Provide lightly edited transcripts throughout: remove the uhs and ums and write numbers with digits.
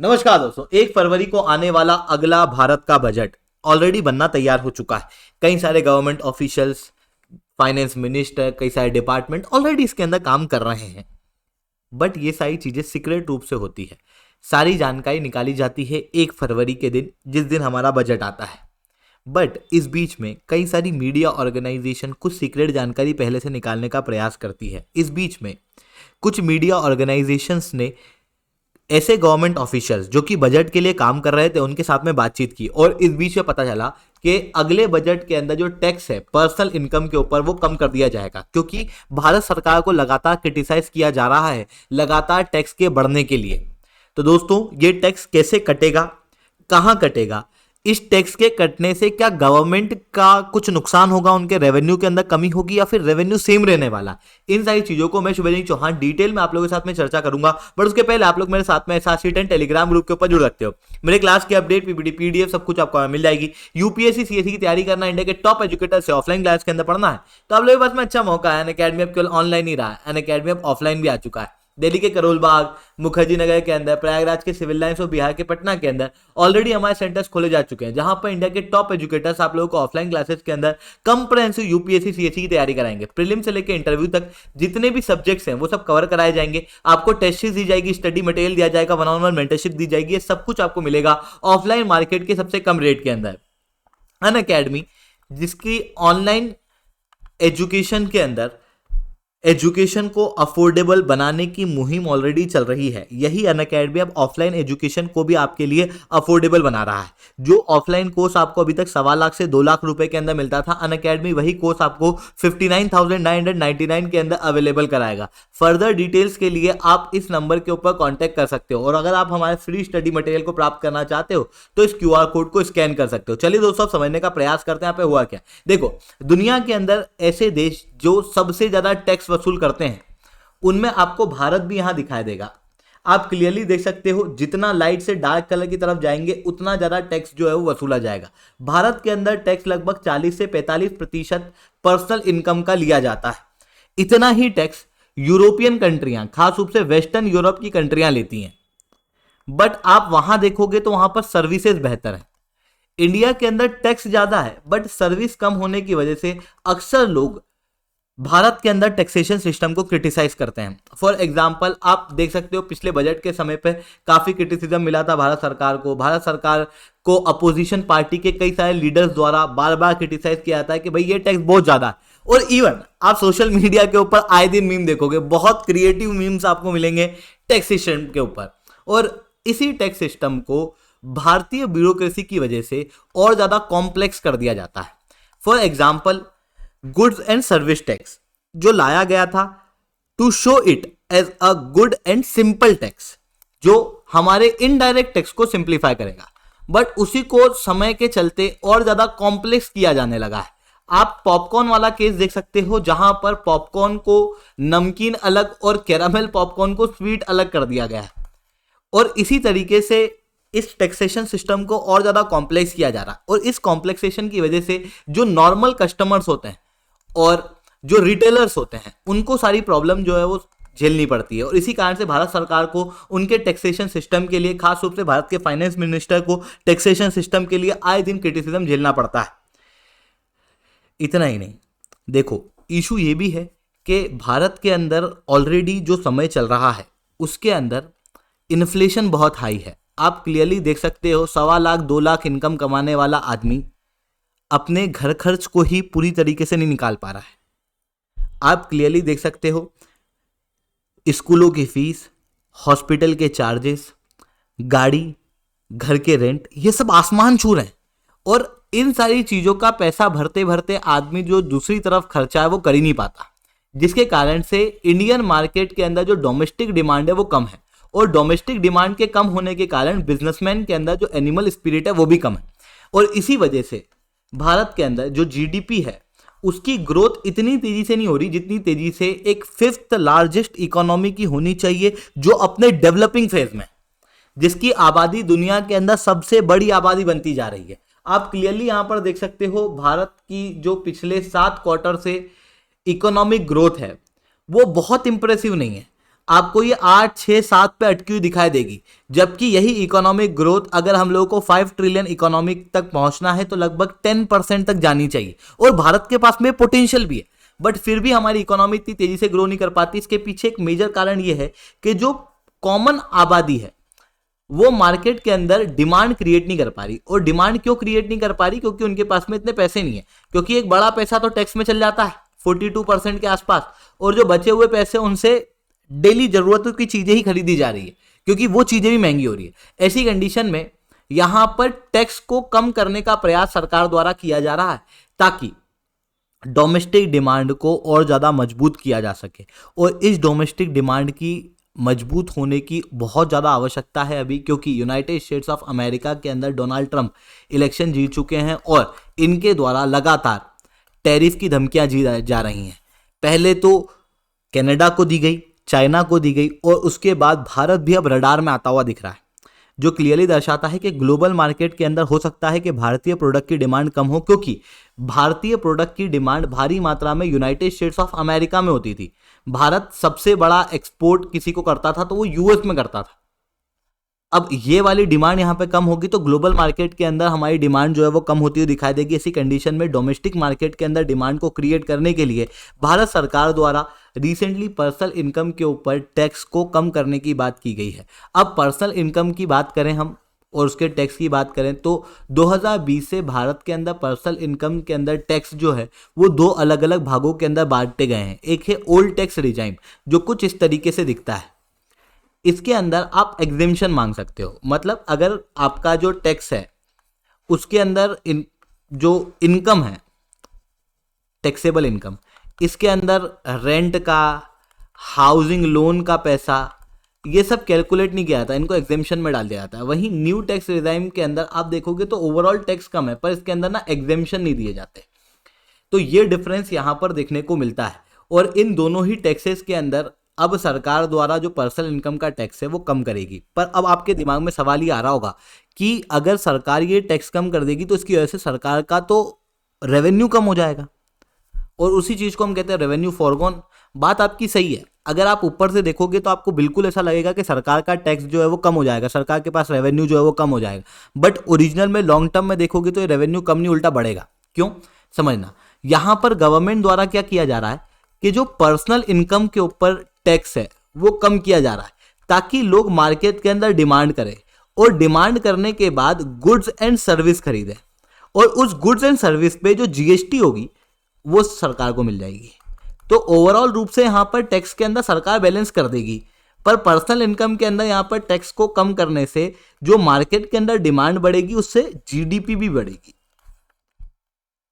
नमस्कार दोस्तों, 1 फरवरी को आने वाला अगला भारत का बजट ऑलरेडी बनना तैयार हो चुका है। कई सारे गवर्नमेंट ऑफिशियल्स, फाइनेंस मिनिस्टर, कई सारे डिपार्टमेंट ऑलरेडी इसके अंदर काम कर रहे हैं। बट ये सारी चीजें सीक्रेट रूप से होती है। सारी जानकारी निकाली जाती है 1 फरवरी के दिन, जिस दिन हमारा बजट आता है। बट इस बीच में कई सारी मीडिया ऑर्गेनाइजेशन कुछ सीक्रेट जानकारी पहले से निकालने का प्रयास करती है। इस बीच में कुछ मीडिया ऑर्गेनाइजेशंस ने ऐसे गवर्नमेंट ऑफिशियल्स जो कि बजट के लिए काम कर रहे थे उनके साथ में बातचीत की, और इस बीच में पता चला कि अगले बजट के अंदर जो टैक्स है पर्सनल इनकम के ऊपर वो कम कर दिया जाएगा, क्योंकि भारत सरकार को लगातार क्रिटिसाइज किया जा रहा है लगातार टैक्स के बढ़ने के लिए। तो दोस्तों, ये टैक्स कैसे कटेगा, कहां कटेगा, इस टैक्स के कटने से क्या गवर्नमेंट का कुछ नुकसान होगा, उनके रेवेन्यू के अंदर कमी होगी या फिर रेवेन्यू सेम रहने वाला, इन सारी चीजों को मैं शुभेंदु चौहान डिटेल में आप लोगों के साथ में चर्चा करूंगा। बट उसके पहले आप लोग मेरे साथ में SR10 टेलीग्राम ग्रुप के ऊपर जुड़ सकते हो। मेरे क्लास की अपडेट, पीपीटी, पीडीएफ सब कुछ आपको मिल जाएगी। यूपीएससी सीएससी की तैयारी करना, इंडिया के टॉप एजुकेटर से ऑफलाइन क्लास के अंदर पढ़ना है तो आप लोगों के पास में अच्छा मौका है। अनअकैडमी अब केवल ऑनलाइन ही रहा है, अनअकैडमी अब ऑफलाइन भी आ चुका है। दिल्ली के करोल बाग, मुखर्जी नगर के अंदर, प्रयागराज के सिविल लाइंस और बिहार के पटना के अंदर ऑलरेडी हमारे सेंटर्स खोले जा चुके हैं, जहां पर इंडिया के टॉप एजुकेटर्स आप लोगों को ऑफलाइन क्लासेस के अंदर कंप्रेहेंसिव यूपीएससी सीएससी की तैयारी कराएंगे। प्रीलिम से लेकर इंटरव्यू तक जितने भी सब्जेक्ट्स हैं वो सब कवर कराए जाएंगे। आपको टेस्ट दी जाएगी, स्टडी मटेरियल दिया जाएगा, वन ऑन वन मेंटरशिप दी जाएगी। ये सब कुछ आपको मिलेगा ऑफलाइन मार्केट के सबसे कम रेट के अंदर। अनअकैडमी, जिसकी ऑनलाइन एजुकेशन के अंदर एजुकेशन को अफोर्डेबल बनाने की मुहिम ऑलरेडी चल रही है, यही अनअकैडमी अब ऑफलाइन एजुकेशन को भी आपके लिए अफोर्डेबल बना रहा है। जो ऑफलाइन कोर्स आपको अभी तक 1.25 लाख से 2 लाख रुपए के अंदर मिलता था, अनअकैडमी वही कोर्स आपको 59,999 के अंदर अवेलेबल कराएगा। फर्दर डिटेल्स के लिए आप इस नंबर के ऊपर कॉन्टैक्ट कर सकते हो, और अगर आप हमारे फ्री स्टडी मटेरियल को प्राप्त करना चाहते हो तो इस QR कोड को स्कैन कर सकते हो। चलिए दोस्तों, अब समझने का प्रयास करते हैं यहाँ पे हुआ क्या। देखो, दुनिया के अंदर ऐसे देश जो सबसे ज्यादा टैक्स वसूल करते हैं उनमें आपको भारत भी यहां दिखाई देगा। आप क्लियरली देख सकते हो, जितना लाइट से डार्क कलर की तरफ जाएंगे उतना ज्यादा टैक्स जो है वो वसूला जाएगा। भारत के अंदर टैक्स लगभग 40 से 45% पर्सनल इनकम का लिया जाता है। इतना ही टैक्स यूरोपियन कंट्रियां, खास रूप से वेस्टर्न यूरोप की कंट्रियां लेती हैं। बट आप वहां देखोगे तो वहां पर सर्विसेज बेहतर है। इंडिया के अंदर टैक्स ज्यादा है बट सर्विस कम होने की वजह से अक्सर लोग भारत के अंदर टैक्सेशन सिस्टम को क्रिटिसाइज करते हैं। फॉर एग्जांपल, आप देख सकते हो पिछले बजट के समय पे काफी क्रिटिसिज्म मिला था भारत सरकार को। भारत सरकार को अपोजिशन पार्टी के कई सारे लीडर्स द्वारा बार बार क्रिटिसाइज किया जाता है कि भाई ये टैक्स बहुत ज्यादा है। और इवन आप सोशल मीडिया के ऊपर आए दिन मीम देखोगे, बहुत क्रिएटिव मीम्स आपको मिलेंगे टैक्स सिस्टम के ऊपर। और इसी टैक्स सिस्टम को भारतीय ब्यूरोक्रेसी की वजह से और ज्यादा कॉम्प्लेक्स कर दिया जाता है। For example, goods and service tax जो लाया गया था to show it as a good and simple tax, जो हमारे इनडायरेक्ट टैक्स को सिंप्लीफाई करेगा, बट उसी को समय के चलते और ज्यादा कॉम्प्लेक्स किया जाने लगा है। आप पॉपकॉर्न वाला केस देख सकते हो, जहां पर पॉपकॉर्न को नमकीन अलग और कैरामेल पॉपकॉर्न को स्वीट अलग कर दिया गया है। और इसी तरीके से इस टैक्सेशन सिस्टम को और ज्यादा कॉम्प्लेक्स किया जा रहा है। और इस कॉम्प्लेक्सेशन की वजह से जो नॉर्मल कस्टमर्स होते हैं और जो रिटेलर्स होते हैं उनको सारी प्रॉब्लम जो है वो झेलनी पड़ती है। और इसी कारण से भारत सरकार को उनके टैक्सेशन सिस्टम के लिए, खास रूप से भारत के फाइनेंस मिनिस्टर को टैक्सेशन सिस्टम के लिए आए दिन क्रिटिसिज्म झेलना पड़ता है। इतना ही नहीं, देखो, इशू ये भी है कि भारत के अंदर ऑलरेडी जो समय चल रहा है उसके अंदर इन्फ्लेशन बहुत हाई है। आप क्लियरली देख सकते हो, 1.25 लाख 2 लाख इनकम कमाने वाला आदमी अपने घर खर्च को ही पूरी तरीके से नहीं निकाल पा रहा है। आप क्लियरली देख सकते हो, स्कूलों की फीस, हॉस्पिटल के चार्जेस, गाड़ी, घर के रेंट, ये सब आसमान छू रहे हैं। और इन सारी चीजों का पैसा भरते भरते आदमी जो दूसरी तरफ खर्चा है वो कर ही नहीं पाता, जिसके कारण से इंडियन मार्केट के अंदर जो डोमेस्टिक डिमांड है वो कम है। और डोमेस्टिक डिमांड के कम होने के कारण बिजनेसमैन के अंदर जो एनिमल स्पिरिट है वो भी कम है। और इसी वजह से भारत के अंदर जो जीडीपी है उसकी ग्रोथ इतनी तेजी से नहीं हो रही जितनी तेजी से एक 5th लार्जेस्ट इकोनॉमी की होनी चाहिए, जो अपने डेवलपिंग फेज में, जिसकी आबादी दुनिया के अंदर सबसे बड़ी आबादी बनती जा रही है। आप क्लियरली यहां पर देख सकते हो, भारत की जो पिछले 7 क्वार्टर से इकोनॉमिक ग्रोथ है वो बहुत इंप्रेसिव नहीं है। आपको ये 8, 6, 7 पे अटकी हुई दिखाई देगी, जबकि यही इकोनॉमिक ग्रोथ अगर हम लोगों को 5 ट्रिलियन इकोनॉमिक तक पहुंचना है तो लगभग 10% तक जानी चाहिए, और भारत के पास में पोटेंशियल भी है, बट फिर भी हमारी इकोनॉमी इतनी तेजी से ग्रो नहीं कर पाती। इसके पीछे एक मेजर कारण ये है कि जो कॉमन आबादी है वो मार्केट के अंदर डिमांड क्रिएट नहीं कर पा रही। और डिमांड क्यों क्रिएट नहीं कर पा रही? क्योंकि उनके पास में इतने पैसे नहीं है, क्योंकि एक बड़ा पैसा तो टैक्स में चल जाता है 42% के आसपास, और जो बचे हुए पैसे उनसे डेली जरूरतों की चीजें ही खरीदी जा रही है, क्योंकि वो चीजें भी महंगी हो रही है। ऐसी कंडीशन में यहां पर टैक्स को कम करने का प्रयास सरकार द्वारा किया जा रहा है, ताकि डोमेस्टिक डिमांड को और ज़्यादा मजबूत किया जा सके। और इस डोमेस्टिक डिमांड की मजबूत होने की बहुत ज़्यादा आवश्यकता है अभी, क्योंकि यूनाइटेड स्टेट्स ऑफ अमेरिका के अंदर डोनाल्ड ट्रंप इलेक्शन जीत चुके हैं और इनके द्वारा लगातार टैरिफ की धमकियां दी जा रही हैं। पहले तो कनाडा को दी गई, चाइना को दी गई, और उसके बाद भारत भी अब रडार में आता हुआ दिख रहा है, जो क्लियरली दर्शाता है कि ग्लोबल मार्केट के अंदर हो सकता है कि भारतीय प्रोडक्ट की डिमांड कम हो, क्योंकि भारतीय प्रोडक्ट की डिमांड भारी मात्रा में यूनाइटेड स्टेट्स ऑफ अमेरिका में होती थी। भारत सबसे बड़ा एक्सपोर्ट किसी को करता था तो वो यूएस में करता था। अब ये वाली डिमांड यहाँ पे कम होगी तो ग्लोबल मार्केट के अंदर हमारी डिमांड जो है वो कम होती हुई दिखाई देगी। ऐसी कंडीशन में डोमेस्टिक मार्केट के अंदर डिमांड को क्रिएट करने के लिए भारत सरकार द्वारा रिसेंटली पर्सनल इनकम के ऊपर टैक्स को कम करने की बात की गई है। अब पर्सनल इनकम की बात करें हम और उसके टैक्स की बात करें तो 2020 से भारत के अंदर पर्सनल इनकम के अंदर टैक्स जो है वो दो अलग अलग भागों के अंदर बांटे गए हैं। एक है ओल्ड टैक्स रिजाइम, जो कुछ इस तरीके से दिखता है। इसके अंदर आप एग्जेम्पशन मांग सकते हो, मतलब अगर आपका जो टैक्स है उसके अंदर जो इनकम है, टैक्सेबल इनकम, इसके अंदर रेंट का, हाउसिंग लोन का पैसा, ये सब कैलकुलेट नहीं किया जाता, इनको एग्जेम्पशन में डाल दिया जाता है। वहीं न्यू टैक्स रिजाइम के अंदर आप देखोगे तो ओवरऑल टैक्स कम है, पर इसके अंदर ना एग्जेम्पशन नहीं दिए जाते। तो ये डिफरेंस यहाँ पर देखने को मिलता है। और इन दोनों ही टैक्सेस के अंदर अब सरकार द्वारा जो पर्सनल इनकम का टैक्स है वो कम करेगी। पर अब आपके दिमाग में सवाल ये आ रहा होगा कि अगर सरकार ये टैक्स कम कर देगी तो इसकी वजह से सरकार का तो रेवेन्यू कम हो जाएगा, और उसी चीज़ को हम कहते हैं रेवेन्यू फॉरगॉन। बात आपकी सही है, अगर आप ऊपर से देखोगे तो आपको बिल्कुल ऐसा लगेगा कि सरकार का टैक्स जो है वो कम हो जाएगा, सरकार के पास रेवेन्यू जो है वो कम हो जाएगा। बट ओरिजिनल में लॉन्ग टर्म में देखोगे तो ये रेवेन्यू कम नहीं उल्टा बढ़ेगा। क्यों? समझना, यहां पर गवर्नमेंट द्वारा क्या किया जा रहा है कि जो पर्सनल इनकम के ऊपर टैक्स है वो कम किया जा रहा है, ताकि लोग मार्केट के अंदर डिमांड करें, और डिमांड करने के बाद गुड्स एंड सर्विस खरीदें, और उस गुड्स एंड सर्विस पे जो जीएसटी होगी वो सरकार को मिल जाएगी। तो ओवरऑल रूप से यहां पर टैक्स के अंदर सरकार बैलेंस कर देगी। पर पर्सनल इनकम के अंदर यहां पर टैक्स को कम करने से जो मार्केट के अंदर डिमांड बढ़ेगी, उससे जीडीपी भी बढ़ेगी।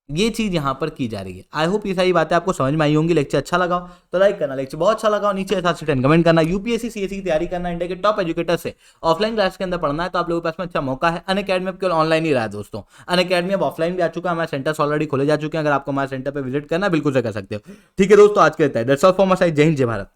ये चीज यहां पर की जा रही है। आई होप ये सारी बातें आपको समझ में आई होंगी। लेक्चर अच्छा लगा तो लाइक करना, लेक्चर बहुत अच्छा लगा नीचे 10 कमेंट करना। यूपीएससी सीएससी की तैयारी करना, इंडिया के टॉप एजुकेटर से ऑफलाइन क्लास के अंदर पढ़ना है तो आप लोगों के पास में अच्छा मौका है। अनअकैडमी अब केवल ऑनलाइन ही रहा है दोस्तों, अनअकैडमी अब ऑफलाइन भी आ चुका है, हमारे सेंटर्स ऑलरेडी खोले जा चुके हैं। अगर आपको हमारे सेंटर पर विजिट करना बिल्कुल से कर सकते हो। ठीक है दोस्तों, आज के लिए that's all for my side. जय हिंद, जय भारत।